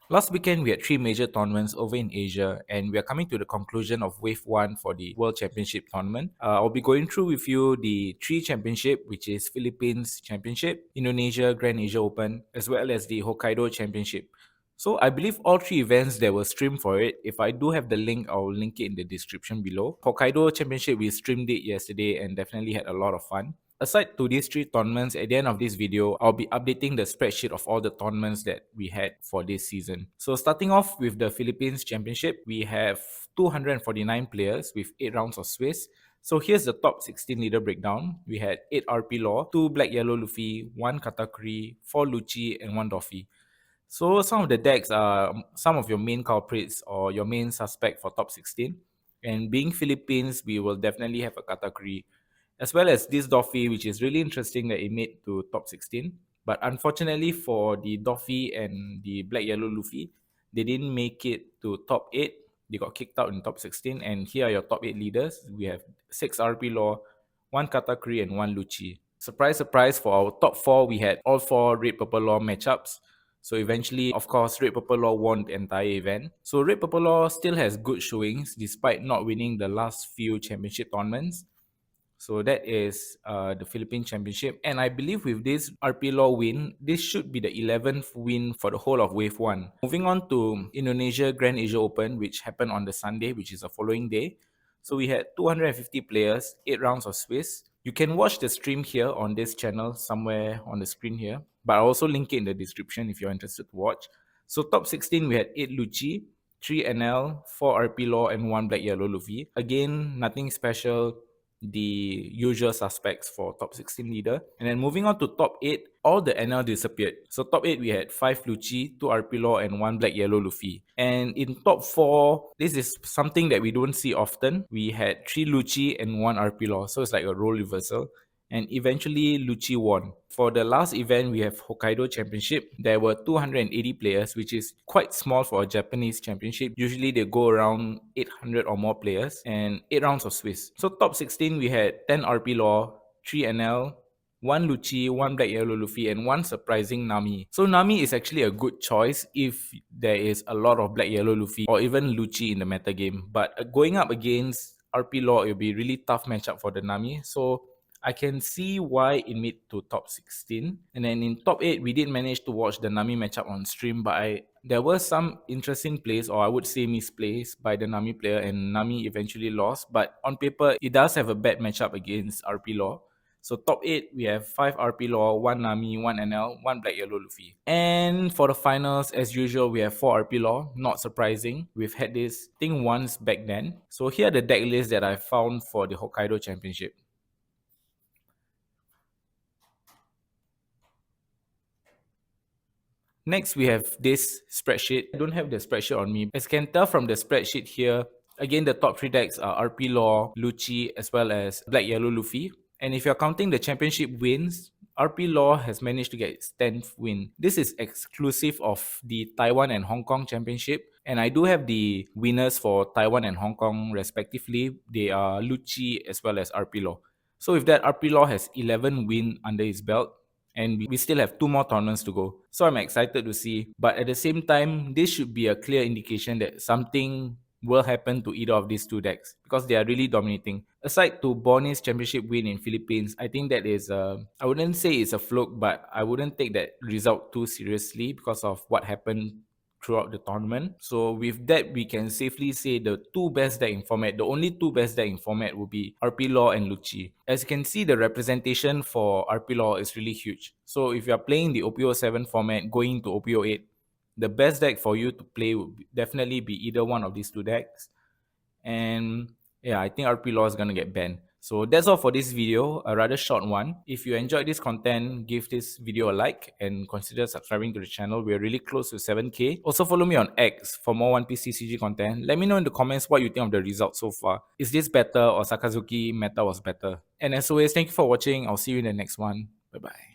Last weekend, we had 3 major tournaments over in Asia, and we are coming to the conclusion of Wave 1 for the World Championship tournament. I'll be going through with you the 3 championship, which is Philippines Championship, Indonesia Grand Asia Open, as well as the Hokkaido Championship. So I believe all 3 events there were streamed for it. If I do have the link, I'll link it in the description below. Hokkaido Championship, we streamed it yesterday and definitely had a lot of fun. Aside to these 3 tournaments, at the end of this video, I'll be updating the spreadsheet of all the tournaments that we had for this season. So starting off with the Philippines Championship, we have 249 players with 8 rounds of Swiss. So here's the top 16 leader breakdown. We had 8 RP Law, 2 Black Yellow Luffy, 1 Katakuri, 4 Lucci, and 1 Doffy. So some of the decks are some of your main culprits or your main suspect for top 16. And being Philippines, we will definitely have a Katakuri, as well as this Doffy, which is really interesting that it made to top 16. But unfortunately for the Doffy and the Black Yellow Luffy, they didn't make it to top 8. They got kicked out in top 16. And here are your top 8 leaders. We have 6 RP Law, 1 Katakuri, and 1 Lucci. Surprise, surprise, for our top 4, we had all 4 Red Purple Law matchups. So eventually, of course, Red Purple Law won the entire event. So Red Purple Law still has good showings despite not winning the last few championship tournaments. So that is the Philippine Championship. And I believe with this RP Law win, this should be the 11th win for the whole of Wave 1. Moving on to Indonesia Grand Asia Open, which happened on the Sunday, which is the following day. So we had 250 players, 8 rounds of Swiss. You can watch the stream here on this channel somewhere on the screen here, but I'll also link it in the description if you're interested to watch. So top 16, we had 8 Lucci, 3 NL, 4 RP Law, and 1 Black Yellow Luffy. Again, nothing special, the usual suspects for top 16 leader. And then moving on to top 8, all the NL disappeared. So top 8, we had 5 Lucci, 2 RP Law, and 1 Black Yellow Luffy. And in top 4, this is something that we don't see often. We had 3 Lucci and 1 RP Law. So it's like a role reversal. And eventually Lucci won. For the last event, we have Hokkaido Championship. There were 280 players, which is quite small for a Japanese championship. Usually they go around 800 or more players and 8 rounds of Swiss. So top 16, we had 10 RP Law, 3 NL, 1 Lucci, 1 Black Yellow Luffy, and 1 surprising Nami. So Nami is actually a good choice if there is a lot of Black Yellow Luffy or even Lucci in the meta game. But going up against RP Law, it will be a really tough matchup for the Nami. So I can see why it made to top 16. And then in top 8, we did manage to watch the Nami matchup on stream, but there were some interesting plays, or I would say misplays, by the Nami player, and Nami eventually lost. But on paper, it does have a bad matchup against RP Law. So top 8, we have 5 RP Law, 1 Nami, 1 NL, 1 Black Yellow Luffy. And for the finals, as usual, we have 4 RP Law. Not surprising. We've had this thing once back then. So here are the deck lists that I found for the Hokkaido Championship. Next, we have this spreadsheet. I don't have the spreadsheet on me. As you can tell from the spreadsheet here, again, the top 3 decks are RP Law, Lucci, as well as Black Yellow Luffy. And if you're counting the championship wins, RP Law has managed to get its 10th win. This is exclusive of the Taiwan and Hong Kong Championship. And I do have the winners for Taiwan and Hong Kong respectively. They are Lucci as well as RP Law. So with that, RP Law has 11 wins under his belt, and we still have 2 more tournaments to go. So I'm excited to see. But at the same time, this should be a clear indication that something will happen to either of these 2 decks because they are really dominating. Aside to Bonnie's championship win in Philippines, I think that is I wouldn't say it's a fluke, but I wouldn't take that result too seriously because of what happened throughout the tournament. So with that, we can safely say the 2 best deck in format, the only 2 best deck in format will be RP Law and Lucci. As you can see, the representation for RP Law is really huge. So if you are playing the OP07 format going to OP08, the best deck for you to play would definitely be either one of these 2 decks. And yeah, I think RP Law is going to get banned. So that's all for this video, a rather short one. If you enjoyed this content, give this video a like and consider subscribing to the channel. We're really close to 7K. Also follow me on X for more One Piece TCG content. Let me know in the comments what you think of the results so far. Is this better or Sakazuki meta was better? And as always, thank you for watching. I'll see you in the next one. Bye-bye.